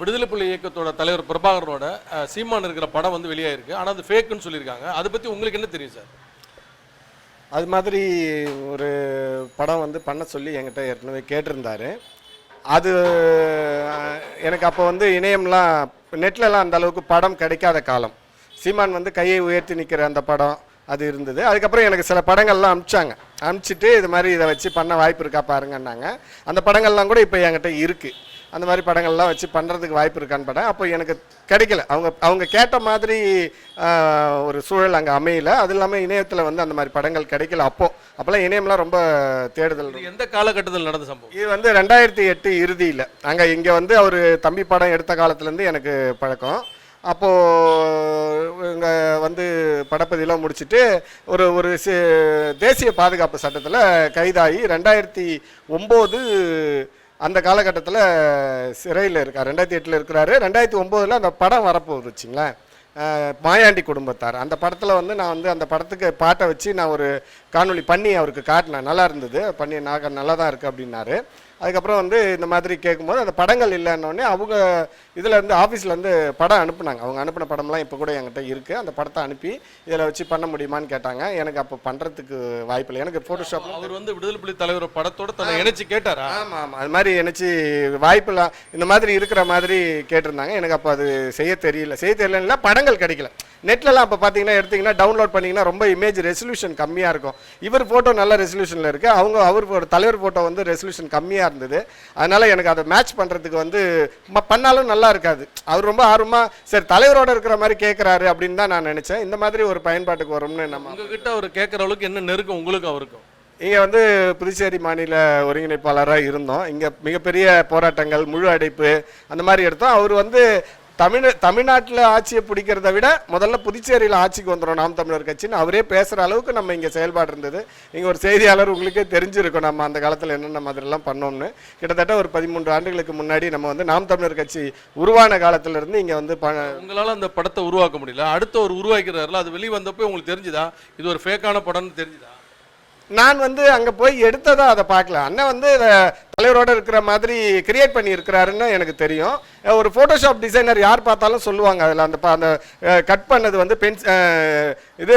விடுதலை புலி இயக்கத்தோட தலைவர் பிரபாகரனோட சீமான் இருக்கிற படம் வந்து வெளியாயிருக்கு. ஆனால் அது ஃபேக்குன்னு சொல்லியிருக்காங்க. அதை பற்றி உங்களுக்கு என்ன தெரியும் சார்? அது மாதிரி ஒரு படம் வந்து பண்ண சொல்லி என்கிட்ட ஏற்கனவே கேட்டிருந்தாரு. அது எனக்கு அப்போ வந்து இணையம்லாம் நெட்லலாம் அந்த அளவுக்கு படம் கிடைக்காத காலம். சீமான் வந்து கையை உயர்த்தி நிற்கிற அந்த படம் அது இருந்தது. அதுக்கப்புறம் எனக்கு சில படங்கள்லாம் அனுப்பிச்சிட்டு இது மாதிரி இதை வச்சு பண்ண வாய்ப்பு இருக்கா பாருங்கன்னாங்க. அந்த படங்கள்லாம் கூட இப்போ என்கிட்ட இருக்குது. அந்த மாதிரி படங்கள்லாம் வச்சு பண்ணுறதுக்கு வாய்ப்பு இருக்கான்னு படம் அப்போ எனக்கு கிடைக்கல. அவங்க கேட்ட மாதிரி ஒரு சூழல் அங்கே அமையல. அது இல்லாமல் இணையத்தில் வந்து அந்த மாதிரி படங்கள் கிடைக்கல. அப்போல்லாம் இணையம்லாம் ரொம்ப தேடுதல். எந்த காலகட்டத்தில் நடந்த சம்பவம் இது வந்து 2008 இறுதியில் இங்கே வந்து அவர் தம்பி படம் எடுத்த காலத்துலேருந்து எனக்கு பழக்கம். அப்போது இங்கே வந்து படப்பதிலாம் முடிச்சுட்டு ஒரு தேசிய பாதுகாப்பு சட்டத்தில் கைதாகி 2009 அந்த காலகட்டத்தில் சிறையில் இருக்கார். 2008 இருக்கிறாரு. 2009 அந்த படம் வரப்போகுது வச்சுங்களேன், மாயாண்டி குடும்பத்தார். அந்த படத்தில் வந்து நான் வந்து அந்த படத்துக்கு பாட்டை வச்சு நான் ஒரு காணொலி பண்ணி அவருக்கு காட்டினேன். நல்லா இருந்தது, பண்ணி நல்லா தான் இருக்குது அப்படின்னாரு. அதுக்கப்புறம் வந்து இந்த மாதிரி கேட்கும்போது அந்த படங்கள் இல்லைன்னொடனே அவங்க இதிலேருந்து ஆஃபீஸ்லேருந்து படம் அனுப்புனாங்க. அவங்க அனுப்பின படம்லாம் இப்போ கூட என்கிட்ட இருக்குது. அந்த படத்தை அனுப்பி இதில் வச்சு பண்ண முடியுமான்னு கேட்டாங்க. எனக்கு அப்போ பண்ணுறதுக்கு வாய்ப்பில்லை. எனக்கு ஃபோட்டோஷாப் அவர் வந்து விடுதலை புலி தலைவர் படத்தோட தன்னை இணைச்சி கேட்டாரா? ஆமாம், அது மாதிரி இணைச்சி வாய்ப்பில்லை இந்த மாதிரி இருக்கிற மாதிரி கேட்டிருந்தாங்க. எனக்கு அப்போ அது செய்ய தெரியலன்னா படங்கள் கிடைக்கல. நெட்லலாம் இப்போ பார்த்தீங்கன்னா எடுத்திங்கன்னா டவுன்லோட் பண்ணிங்கன்னா ரொம்ப இமேஜ் ரெசல்யூஷன் கம்மியாக இருக்கும். இவர் ஃபோட்டோ நல்ல ரெசல்யூஷனில் இருக்குது. அவர் தலைவர் ஃபோட்டோ வந்து ரெசல்யூஷன் கம்மியாக இருந்தது. அதனால் எனக்கு அதை மேட்ச் பண்ணுறதுக்கு வந்து பண்ணாலும் நல்லா இருக்காது. அவர் ரொம்ப ஆர்வமாக சரி தலைவரோடு இருக்கிற மாதிரி கேட்குறாரு அப்படின்னு தான் நான் நினச்சேன். இந்த மாதிரி ஒரு பயன்பாட்டுக்கு வரும்னு நம்ம உங்ககிட்ட அவர் கேட்குற அளவுக்கு என்ன நெருக்கம் உங்களுக்கு அவருக்கும்? இங்கே வந்து புதுச்சேரி மாநில ஒருங்கிணைப்பாளராக இருந்தோம். இங்கே மிகப்பெரிய போராட்டங்கள், முழு அடைப்பு அந்த மாதிரி எடுத்தோம். அவர் வந்து தமிழ்நாட்டில் ஆட்சியை பிடிக்கிறத விட முதல்ல புதுச்சேரியில் ஆட்சிக்கு வந்துடும் நாம் தமிழர் கட்சின்னு அவரே பேசுகிற அளவுக்கு நம்ம இங்கே செயல்பாடு இருந்தது. இங்கே ஒரு செய்தியாளர் உங்களுக்கே தெரிஞ்சிருக்கும் நம்ம அந்த காலத்தில் என்னென்ன மாதிரிலாம் பண்ணோம்னு. கிட்டத்தட்ட ஒரு 13 ஆண்டுகளுக்கு முன்னாடி நம்ம வந்து நாம் தமிழர் கட்சி உருவான காலத்திலிருந்து இங்கே வந்து உங்களால் அந்த படத்தை உருவாக்க முடியல. அடுத்த ஒரு உருவாக்கிறாருல, அது வெளியே வந்தப்போ உங்களுக்கு தெரிஞ்சுதா இது ஒரு ஃபேக்கான படம்னு தெரிஞ்சுதா? நான் வந்து அங்கே போய் எடுத்ததா அதை பார்க்கல. அண்ணன் வந்து தலைவரோடு இருக்கிற மாதிரி கிரியேட் பண்ணி இருக்கிறாருன்னு எனக்கு தெரியும். ஒரு ஃபோட்டோஷாப் டிசைனர் யார் பார்த்தாலும் சொல்லுவாங்க அதில் அந்த கட் பண்ணது வந்து இது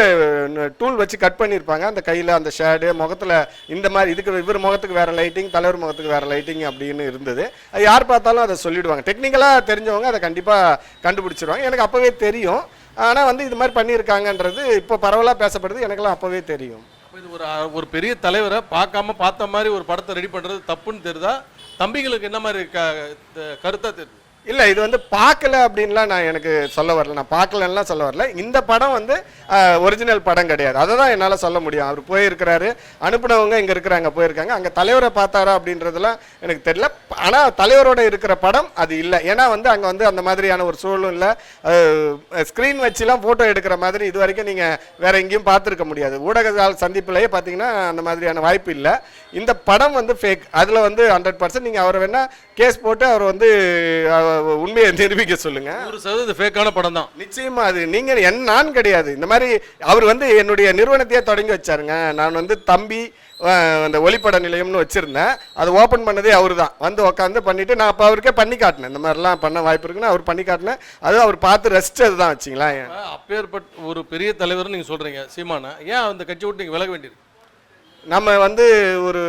டூல் வச்சு கட் பண்ணியிருப்பாங்க. அந்த கையில் அந்த ஷேடு முகத்தில் இந்த மாதிரி இதுக்கு இவர் முகத்துக்கு வேறு லைட்டிங், தலைவர் முகத்துக்கு வேறு லைட்டிங் அப்படின்னு இருந்தது. அது யார் பார்த்தாலும் அதை சொல்லிவிடுவாங்க. டெக்னிக்கலாக தெரிஞ்சவங்க அதை கண்டிப்பாக கண்டுபிடிச்சிருவாங்க. எனக்கு அப்போவே தெரியும். ஆனால் வந்து இது மாதிரி பண்ணியிருக்காங்கன்றது இப்போ பரவலாக பேசப்படுது. எனக்கெல்லாம் அப்போவே தெரியும். இது ஒரு பெரிய தலைவரை பார்த்த மாதிரி ஒரு படத்தை ரெடி பண்ணுறது தப்புன்னு தெரியுதா? தம்பிகளுக்கு என்ன மாதிரி கருத்தா தெரியுது? இல்லை, இது வந்து பார்க்கல அப்படின்லாம் நான் எனக்கு சொல்ல வரல. நான் பார்க்கலன்னா சொல்ல வரல. இந்த படம் வந்து ஒரிஜினல் படம் கிடையாது. அதை தான் என்னால் சொல்ல முடியும். அவர் போயிருக்கிறாரு, அனுப்பினவங்க இங்கே இருக்கிறாங்க, போயிருக்காங்க. அங்கே தலைவரை பார்த்தாரா அப்படின்றதுலாம் எனக்கு தெரியல. ஆனால் தலைவரோட இருக்கிற படம் அது இல்லை. ஏன்னா வந்து அங்கே வந்து அந்த மாதிரியான ஒரு சூழலும் இல்லை. ஸ்க்ரீன் வச்சுலாம் ஃபோட்டோ எடுக்கிற மாதிரி இது வரைக்கும் நீங்கள் வேறு எங்கேயும் பார்த்துருக்க முடியாது. ஊடக சந்திப்புலேயே பார்த்தீங்கன்னா அந்த மாதிரியான வாய்ப்பு இல்லை. இந்த படம் வந்து ஃபேக். அதில் வந்து 100% நீங்கள் அவரை வேணால் கேஸ் போட்டு அவர் வந்து உண்மையை நிரூபிக்க சொல்லுங்க. 100% ஃபேக்கான படம் தான் நிச்சயமா. அது நீங்க நான் கிடையாது. இந்த மாதிரி அவர் வந்து என்னுடைய நிறுவனத்தையே தொடங்கி வச்சாருங்க. நான் வந்து தம்பி அந்த ஒளிப்பட நிலையம்னு வச்சிருந்தேன். அதை ஓப்பன் பண்ணதே அவரு தான். வந்து உட்காந்து பண்ணிட்டு நான் அப்போ அவருக்கே பண்ணி காட்டினேன். இந்த மாதிரிலாம் பண்ண வாய்ப்பு இருக்குன்னு அவர் பண்ணி காட்டினேன். அது அவர் பார்த்து ரசிச்சது தான் வச்சுங்களா. அப்பேற்பட்ட ஒரு பெரிய தலைவர் நீங்கள் சொல்றீங்க சீமானா, ஏன் அந்த கட்சி விட்டு நீங்கள் விலக வேண்டியிருக்கு? நம்ம வந்து ஒரு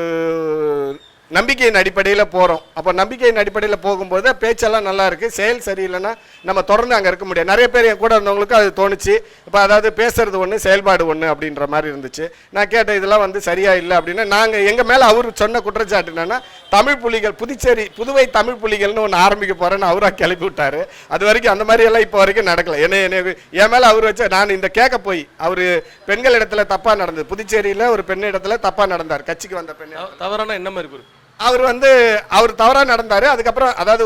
நம்பிக்கையின் அடிப்படையில் போகிறோம். அப்போ நம்பிக்கையின் அடிப்படையில் போகும்போது பேச்செல்லாம் நல்லா இருக்குது, செயல் சரியில்லைன்னா நம்ம தொடர்ந்து அங்கே இருக்க முடியாது. நிறைய பேர் என் கூட இருந்தவங்களுக்கு அது தோணுச்சு. இப்போ அதாவது பேசுறது ஒன்று, செயல்பாடு ஒன்று அப்படின்ற மாதிரி இருந்துச்சு. நான் கேட்டேன் இதெல்லாம் வந்து சரியா இல்லை அப்படின்னா நாங்கள் எங்கள் மேலே அவர் சொன்ன குற்றச்சாட்டு என்னன்னா தமிழ் புலிகள் புதுவை தமிழ் புலிகள்னு ஒன்று ஆரம்பிக்க போகிறேன்னு அவராக கிளப்பி விட்டார். அது வரைக்கும் அந்த மாதிரி எல்லாம் இப்போ வரைக்கும் நடக்கலை. என் மேலே அவர் வச்சு நான் இந்த கேட்க போய் அவர் பெண்கள் இடத்துல தப்பாக நடந்தது. புதுச்சேரியில் ஒரு பெண் இடத்துல தப்பாக நடந்தார். கட்சிக்கு வந்த பெண் தவறான என்ன மாதிரி இருக்கு? அவர் தவறாக நடந்தார். அதுக்கப்புறம் அதாவது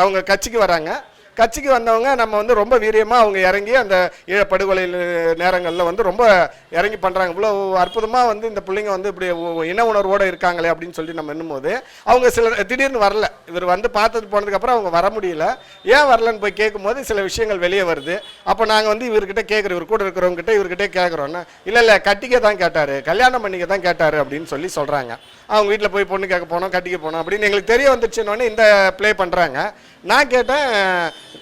அவங்க கட்சிக்கு வராங்க. கட்சிக்கு வந்தவங்க நம்ம வந்து ரொம்ப வீரியமாக அவங்க இறங்கி அந்த ஈழப்படுகொலை நேரங்களில் வந்து ரொம்ப இறங்கி பண்ணுறாங்க. இவ்வளோ அற்புதமாக வந்து இந்த பிள்ளைங்க வந்து இப்படி இன உணர்வோடு இருக்காங்களே அப்படின்னு சொல்லி நம்ம எண்ணும்போது அவங்க சில திடீர்னு வரல. இவர் வந்து பார்த்தது போனதுக்கப்புறம் அவங்க வர முடியல. ஏன் வரலன்னு போய் கேட்கும்போது சில விஷயங்கள் வெளியே வருது. அப்போ நாங்கள் வந்து இவர்கிட்ட கேட்குறோம், இவர் கூட இருக்கிறவங்ககிட்ட இவர்கிட்ட கேட்குறோன்னா இல்லை கட்டிக்க தான் கேட்டார், கல்யாணம் பண்ணிக்க தான் கேட்டார் அப்படின்னு சொல்கிறாங்க. அவங்க வீட்டில் போய் பொண்ணு கேட்க போனோம், கட்டிக்க போனோம் அப்படின்னு எங்களுக்கு தெரிய வந்துச்சுன்னொன்னே இந்த ப்ளே பண்ணுறாங்க. நான் கேட்டேன்,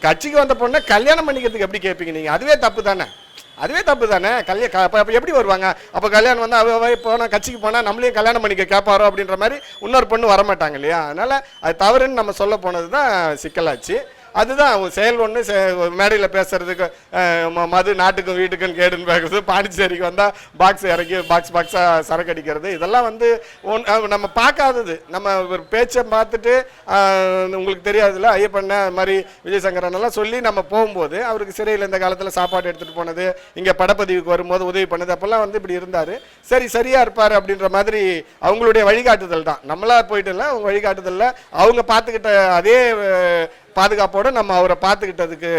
கட்சிக்கு வந்த பொண்ணை கல்யாணம் பண்ணிக்கிறதுக்கு எப்படி கேட்பீங்க நீங்கள்? அதுவே தப்பு தானே, அதுவே தப்பு தானே. அப்போ எப்படி வருவாங்க? அப்போ கல்யாணம் வந்து அவ போனால் கட்சிக்கு போனால் நம்மளையும் கல்யாணம் பண்ணிக்க கேட்பாரோ அப்படின்ற மாதிரி இன்னொரு பொண்ணு வரமாட்டாங்க இல்லையா? அதனால் அது தவறுன்னு நம்ம சொல்ல போனது தான் சிக்கலாச்சு. அதுதான் செயல் ஒன்று. மேடையில் பேசுறதுக்கு மது நாட்டுக்கும் வீட்டுக்கும் கேடுன்னு பேசுறது, பாண்டிச்சேரிக்கு வந்தால் பாக்ஸ் இறக்கி பாக்ஸாக சரக்கு அடிக்கிறது, இதெல்லாம் வந்து நம்ம பார்க்காதது. நம்ம ஒரு பேச்சை பார்த்துட்டு உங்களுக்கு தெரியாதுல்ல, ஐயப்பண்ண அது மாதிரி விஜய் சங்கரனெல்லாம் சொல்லி நம்ம போகும்போது அவருக்கு சிறையில் இந்த காலத்தில் சாப்பாடு எடுத்துகிட்டு போனது, இங்கே படப்பதிவுக்கு வரும்போது உதவி பண்ணது, அப்போல்லாம் வந்து இப்படி இருந்தார். சரியாக இருப்பார் அப்படின்ற மாதிரி அவங்களுடைய வழிகாட்டுதல் தான். நம்மளா போயிட்டு இல்லை, அவங்க வழிகாட்டுதலில் அவங்க பார்த்துக்கிட்ட அதே பாதுகாப்போடு நம்ம அவரை பார்த்துக்கிட்டதுக்கு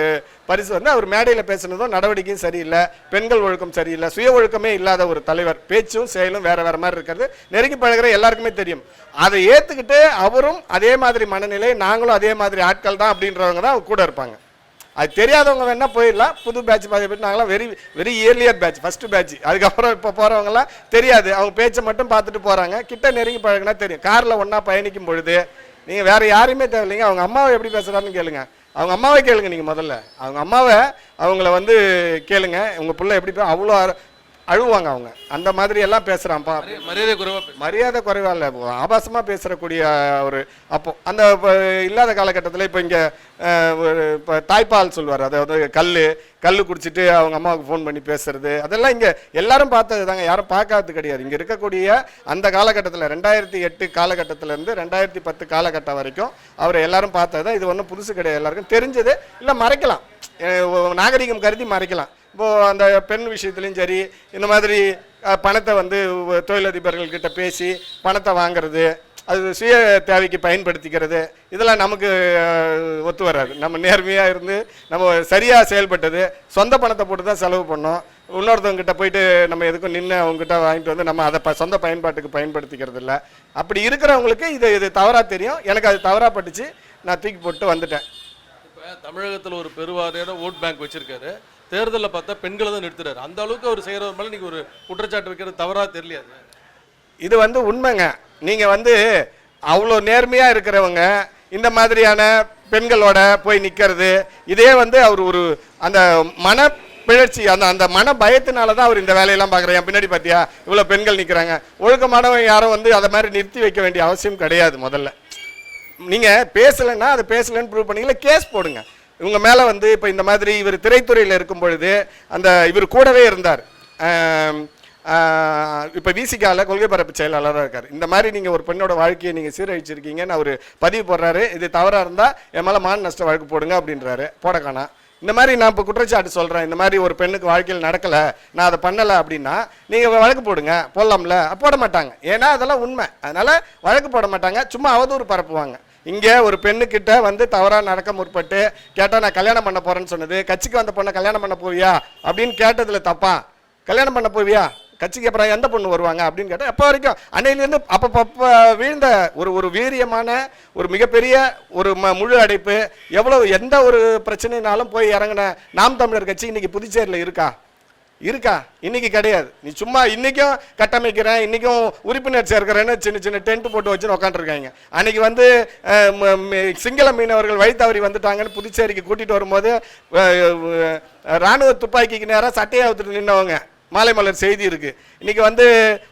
பரிசு வந்து அவர் மேடையில் பேசுனதும் நடவடிக்கையும் சரியில்லை, பெண்கள் ஒழுக்கம் சரியில்லை, சுய ஒழுக்கமே இல்லாத ஒரு தலைவர். பேச்சும் செயலும் வேற வேற மாதிரி இருக்கிறது நெருங்கி பழகிற எல்லாருக்குமே தெரியும். அதை ஏற்றுக்கிட்டு அவரும் அதே மாதிரி மனநிலை, நாங்களும் அதே மாதிரி ஆட்கள் தான் அப்படின்றவங்க தான் கூட இருப்பாங்க. அது தெரியாதவங்க வேணா போயிடலாம். புது பேட்ச் போயிட்டு நாங்களாம் very earlier batch, first batch. அதுக்கப்புறம் இப்போ போகிறவங்கலாம் தெரியாது, அவங்க பேச்சை மட்டும் பார்த்துட்டு போகிறாங்க. கிட்ட நெருங்கி பழகினா தெரியும். காரில் ஒன்றா பயணிக்கும் பொழுது நீங்கள் வேறு யாரையுமே தேவையில்லைங்க. அவங்க அம்மாவை எப்படி பேசுகிறான்னு கேளுங்க, அவங்க அம்மாவை கேளுங்க. நீங்கள் முதல்ல அவங்க அம்மாவை அவங்கள வந்து கேளுங்க, உங்கள் பிள்ளை எப்படி அவ்வளோ அழுவாங்க அவங்க. அந்த மாதிரி எல்லாம் பேசுகிறான்ப்பா, மரியாதை குறைவா இல்லை, ஆபாசமாக பேசுகிறக்கூடிய ஒரு. அப்போ அந்த இல்லாத காலகட்டத்தில் இப்போ இங்கே இப்போ தாய்ப்பால் சொல்லுவார், அதாவது கல் குடிச்சிட்டு அவங்க அம்மாவுக்கு ஃபோன் பண்ணி பேசுறது, அதெல்லாம் இங்கே எல்லாரும் பார்த்தது தாங்க, யாரும் பார்க்காதது கிடையாது. இங்கே இருக்கக்கூடிய அந்த காலகட்டத்தில் 2008 காலகட்டத்திலேருந்து 2010 காலகட்டம் வரைக்கும் அவரை எல்லாரும் பார்த்தது தான். இது ஒன்றும் புதுசு கிடையாது, எல்லாருக்கும் தெரிஞ்சது. இல்லை மறைக்கலாம், நாகரிகம் கருதி மறைக்கலாம். இப்போது அந்த பெண் விஷயத்துலையும் சரி, இந்த மாதிரி பணத்தை வந்து தொழிலதிபர்கள்கிட்ட பேசி பணத்தை வாங்கிறது, அது சுய தேவைக்கு பயன்படுத்திக்கிறது, இதெல்லாம் நமக்கு ஒத்து வராது. நம்ம நேர்மையாக இருந்து நம்ம சரியாக செயல்பட்டது, சொந்த பணத்தை போட்டு தான் செலவு பண்ணோம். இன்னொருத்தவங்ககிட்ட போயிட்டு நம்ம எதுக்கும் நின்று அவங்ககிட்ட வாங்கிட்டு வந்து நம்ம அதை சொந்த பயன்பாட்டுக்கு பயன்படுத்திக்கிறது இல்லை. அப்படி இருக்கிறவங்களுக்கு இது தவறாக தெரியும். எனக்கு அது தவறாக பட்டுச்சு, நான் தூக்கி போட்டு வந்துட்டேன். இப்போ தமிழகத்தில் ஒரு பெருவாரியான ஓட் பேங்க் வச்சுருக்காரு, தேர்தலில் பார்த்தா பெண்களை தான் நிறுத்துறாரு. அந்த அளவுக்கு அவர் செய்கிறவர் மேலே நீங்கள் ஒரு குற்றச்சாட்டு வைக்கிறது தவறாக தெரியலையாது? இது வந்து உண்மைங்க. நீங்கள் வந்து அவ்வளோ நேர்மையாக இருக்கிறவங்க இந்த மாதிரியான பெண்களோட போய் நிற்கிறது, இதே வந்து அவர் ஒரு அந்த மனப்பிழற்சி, அந்த மன பயத்தினால தான் அவர் இந்த வேலையெல்லாம் பார்க்குறேன். பின்னாடி பார்த்தியா இவ்வளோ பெண்கள் நிற்கிறாங்க. ஒழுக்கமானவங்க யாரும் வந்து அதை மாதிரி நிறுத்தி வைக்க வேண்டிய அவசியம் கிடையாது. முதல்ல நீங்கள் பேசலைன்னா அதை பேசலைன்னு ப்ரூவ் பண்ணீங்களா, கேஸ் போடுங்க இவங்க மேலே வந்து. இப்போ இந்த மாதிரி இவர் திரைத்துறையில் இருக்கும் பொழுது இவர் கூடவே இருந்தார். இப்போ விசிகாவில் கொள்கை பரப்பு செயலாளராக இருக்கார். இந்த மாதிரி நீங்கள் ஒரு பெண்ணோட வாழ்க்கையை நீங்கள் சீரழிச்சிருக்கீங்கன்னு அவர் பதிவு போடுறாரு. இது தவறாக இருந்தால் என் மேலே மான நஷ்ட வழக்கு போடுங்க அப்படின்றாரு. போடக்கானா இந்த மாதிரி நான் இப்போ குற்றச்சாட்டு சொல்கிறேன், இந்த மாதிரி ஒரு பெண்ணுக்கு வாழ்க்கையில் நடக்கலை, நான் அதை பண்ணலை அப்படின்னா நீங்கள் வழக்கு போடுங்க. போடலாம்ல? போட மாட்டாங்க, ஏன்னா அதெல்லாம் உண்மை. அதனால் வழக்கு போட மாட்டாங்க, சும்மா அவதூறு பரப்புவாங்க. இங்கே ஒரு பெண்ணுக்கிட்ட வந்து தவறாக நடக்க முற்பட்டு கேட்டால் நான் கல்யாணம் பண்ண போகிறேன்னு சொன்னது, கட்சிக்கு வந்த பொண்ணை கல்யாணம் பண்ண போவியா அப்படின்னு கேட்டதில் தப்பா? கல்யாணம் பண்ண போவியா, கட்சிக்கு அப்புறம் எந்த பொண்ணு வருவாங்க அப்படின்னு கேட்டால் எப்போ வரைக்கும் அன்னையிலேருந்து அப்போ வீழ்ந்த ஒரு வீரியமான ஒரு மிகப்பெரிய ஒரு முழு அடைப்பு, எவ்வளோ எந்த ஒரு பிரச்சனைனாலும் போய் இறங்கின நாம் தமிழர் கட்சி இன்னைக்கு புதுச்சேரியில் இருக்கா? இன்னைக்கு கிடையாது. நீ சும்மா இன்னைக்கும் கட்டமைக்கிறேன், இன்னைக்கும் உறுப்பினர் சேர்க்கிறேன்னு சின்ன டென்ட் போட்டு வச்சுன்னு உட்காந்துருக்காங்க. அன்னைக்கு வந்து சிங்கள மீனவர்கள் வழி தவறி வந்துட்டாங்கன்னு புதுச்சேரிக்கு கூட்டிகிட்டு வரும்போது இராணுவ துப்பாக்கிக்கு நேராக சட்டையை அவுத்துட்டு நின்றவங்க மாலை மலர் செய்தி இருக்குது. இன்றைக்கி வந்து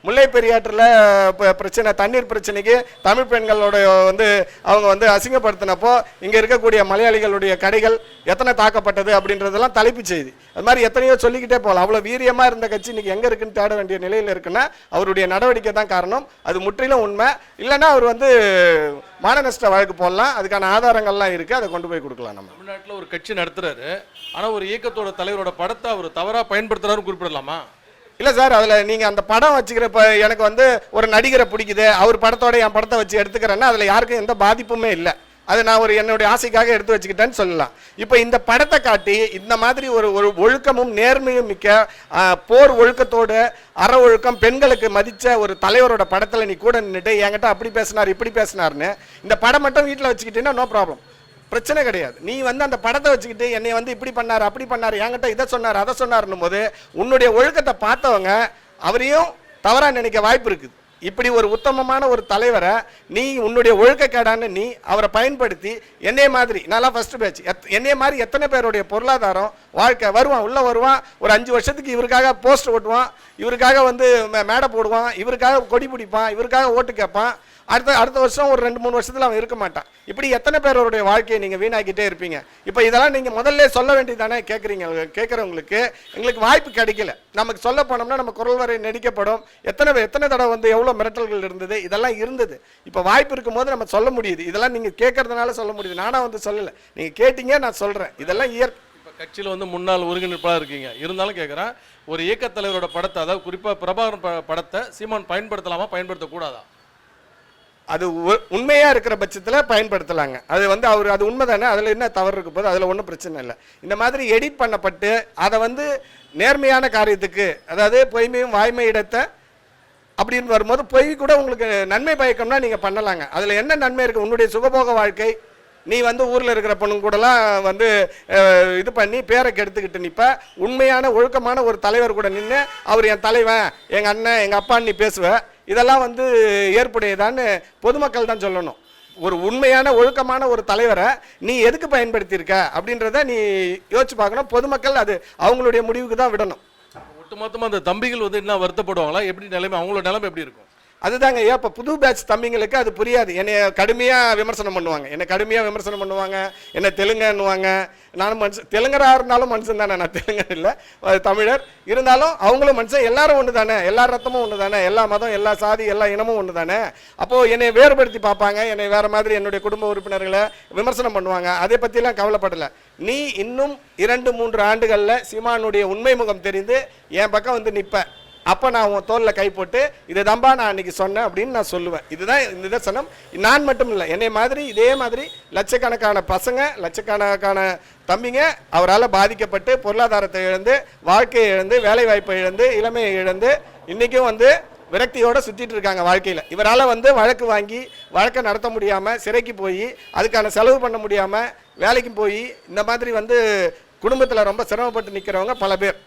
முல்லை பெரியாற்றில் பிரச்சனை, தண்ணீர் பிரச்சனைக்கு தமிழ் பெண்களோட வந்து அவங்க வந்து அசிங்கப்படுத்தினப்போ இங்கே இருக்கக்கூடிய மலையாளிகளுடைய கடைகள் எத்தனை தாக்கப்பட்டது அப்படின்றதெல்லாம் தலைப்பு செய்தி. அது மாதிரி எத்தனையோ சொல்லிக்கிட்டே போகலாம். அவ்வளோ வீரியமாக இருந்த கட்சி இன்றைக்கி எங்கே இருக்குன்னு தேட வேண்டிய நிலையில் இருக்குன்னா அவருடைய நடவடிக்கை தான் காரணம். அது முற்றிலும் உண்மை. இல்லைன்னா அவர் வந்து மான நஷ்ட வழக்கு போடலாம், அதுக்கான ஆதாரங்கள்லாம் இருக்குது, அதை கொண்டு போய் கொடுக்கலாம். நம்ம தமிழ்நாட்டில் ஒரு கட்சி நடத்துறாரு, ஆனால் ஒரு இயக்கத்தோட தலைவரோட படத்தை அவர் தவறாக பயன்படுத்துறாருன்னு குறிப்பிடலாமா? இல்லை சார், அதில் நீங்கள் அந்த படம் வச்சுக்கிறப்ப எனக்கு வந்து ஒரு நடிகரை பிடிக்குது, அவர் படத்தோட என் படத்தை வச்சு எடுத்துக்கிறேன்னா அதில் யாருக்கும் எந்த பாதிப்புமே இல்லை. அது நான் என்னுடைய ஆசைக்காக எடுத்து வச்சுக்கிட்டேன்னு சொல்லலாம். இப்போ இந்த படத்தை காட்டி இந்த மாதிரி ஒரு ஒழுக்கமும் நேர்மையும் மிக்க போர் ஒழுக்கத்தோடு அற ஒழுக்கம் பெண்களுக்கு மதித்த ஒரு தலைவரோட படத்தில் நீ கூட நின்றுட்டு என்கிட்ட அப்படி பேசினார் இப்படி பேசினார்னு இந்த படம் மட்டும் வீட்டில் வச்சுக்கிட்டீங்கன்னா நோ ப்ராப்ளம், பிரச்சனை கிடையாது. நீ வந்து அந்த படத்தை வச்சுக்கிட்டு என்னை வந்து இப்படி பண்ணார் அப்படி பண்ணார், என்கிட்ட இதை சொன்னார் அதை சொன்னார்னும் போது உன்னுடைய ஒழுக்கத்தை பார்த்தவங்க அவரையும் தவறாக நினைக்க வாய்ப்பு இருக்குது. இப்படி ஒரு உத்தமமான ஒரு தலைவரை நீ உன்னுடைய ஒழுக்கக்கேடான நீ அவரை பயன்படுத்தி என்னைய மாதிரி நல்லா ஃபர்ஸ்ட் பேட்ச் என்னைய மாதிரி எத்தனை பேருடைய பொருளாதாரம் வாழ்க்கை வருவான் உள்ளே வருவான் ஒரு 5 வருஷத்துக்கு இவருக்காக போஸ்ட் ஓட்டுவான், இவருக்காக வந்து மேடை போடுவான், இவருக்காக கொடி பிடிப்பான், இவருக்காக ஓட்டு கேட்பான். அடுத்த வருஷம் ஒரு 2-3 வருஷத்தில் அவன் இருக்க மாட்டான். இப்படி எத்தனை பேருடைய வாழ்க்கையை நீங்கள் வீணாக்கிட்டே இருப்பீங்க. இப்போ இதெல்லாம் நீங்கள் முதல்ல சொல்ல வேண்டியதானே கேட்குறவங்களுக்கு எங்களுக்கு வாய்ப்பு கிடைக்கல. நமக்கு சொல்ல போனோம்னா நம்ம குரல் வரை நடிக்கப்படும். எத்தனை தடவை வந்து எவ்வளோ மிரட்டல்கள் இருந்தது, இதெல்லாம் இருந்தது. இப்போ வாய்ப்பு இருக்கும்போது நம்ம சொல்ல முடியுது. இதெல்லாம் நீங்கள் கேட்கறதுனால சொல்ல முடியுது. நானாக வந்து சொல்லலை, நீங்கள் கேட்டீங்க, நான் சொல்கிறேன். இதெல்லாம் இப்போ கட்சியில் வந்து முன்னாள் ஒருங்கிணைப்பாளர் இருக்கீங்க, இருந்தாலும் கேட்குறேன், ஒரு இயக்கத் தலைவரோட படத்தை, அதாவது குறிப்பாக பிரபாகரன் படத்தை சீமான் பயன்படுத்தலாமா பயன்படுத்தக்கூடாதா? அது உண்மையாக இருக்கிற பட்சத்தில் பயன்படுத்தலாங்க. அது வந்து அது உண்மை தானே, அதில் என்ன தவறு இருக்க போது, அதில் ஒன்றும் பிரச்சனை இல்லை. இந்த மாதிரி எடிட் பண்ணப்பட்டு அதை வந்து நேர்மையான காரியத்துக்கு, அதாவது பொய்மையும் வாய்மை இடத்தை அப்படின்னு வரும்போது பொய் கூட உங்களுக்கு நன்மை பயக்கம்னா நீங்கள் பண்ணலாங்க. அதில் என்ன நன்மை இருக்குது? உன்னுடைய சுகபோக வாழ்க்கை, நீ வந்து ஊரில் இருக்கிற பொண்ணுங்க கூடலாம் வந்து இது பண்ணி பேரை கெடுத்துக்கிட்டு நிற்ப. உண்மையான ஒழுக்கமான ஒரு தலைவர் கூட நின்று அவர் என் தலைவன், எங்கள் அண்ணன், எங்கள் அப்பான்னு நீ பேசுவ. இதெல்லாம் வந்து ஏற்புடையதான்னு பொதுமக்கள் தான் சொல்லணும். ஒரு உண்மையான ஒழுக்கமான ஒரு தலைவரை நீ எதுக்கு பயன்படுத்தியிருக்க அப்படின்றத நீ யோசிச்சு பார்க்கணும். பொதுமக்கள் அது அவங்களுடைய முடிவுக்கு தான் விடணும். ஒட்டுமொத்தமாக அந்த தம்பிகள் வந்து என்ன வருத்தப்படுவாங்களா? எப்படி நிலைமை, அவங்களோட நிலைமை எப்படி இருக்கும்? அதுதாங்க ஐயா. இப்போ புது பேட்ச் தம்பிங்களுக்கு அது புரியாது. என்னை கடுமையாக விமர்சனம் பண்ணுவாங்க, என்னை தெலுங்குன்னுவாங்க. நானும் மனுஷன், தெலுங்கராக இருந்தாலும் மனுஷன் தானே, நான் தெலுங்கன் இல்லை, தமிழர். இருந்தாலும் அவங்களும் மனுஷன், எல்லாரும் ஒன்று தானே, எல்லா ரத்தமும் ஒன்று தானே, எல்லா மதம், எல்லா சாதி, எல்லா இனமும் ஒன்று தானே. அப்போது என்னை வேறுபடுத்தி பார்ப்பாங்க, என்னை வேறு மாதிரி என்னுடைய குடும்ப உறுப்பினர்களை விமர்சனம் பண்ணுவாங்க. அதை பற்றிலாம் கவலைப்படலை. நீ இன்னும் 2-3 ஆண்டுகளில் சீமானுடைய உண்மை முகம் தெரிந்து என் பக்கம் வந்து நிற்ப. அப்போ நான் உன் தோளில் கை போட்டு இது தம்பா நான் அன்றைக்கி சொன்னேன் அப்படின்னு நான் சொல்லுவேன். இதுதான் இந்த நிதர்சனம். நான் மட்டும் இல்லை, என்னை மாதிரி இதே மாதிரி லட்சக்கணக்கான பசங்க, லட்சக்கணக்கான தம்பிங்க அவரால் பாதிக்கப்பட்டு பொருளாதாரத்தை இழந்து, வாழ்க்கையை இழந்து, வேலைவாய்ப்பை இழந்து, இளமையை இழந்து இன்றைக்கும் வந்து விரக்தியோடு சுற்றிட்டு இருக்காங்க வாழ்க்கையில். இவரால் வந்து வழக்கு வாங்கி வழக்கை நடத்த முடியாமல் சிறைக்கு போய் அதுக்கான செலவு பண்ண முடியாமல் வேலைக்கு போய் இந்த மாதிரி வந்து குடும்பத்தில் ரொம்ப சிரமப்பட்டு நிற்கிறவங்க பல பேர்.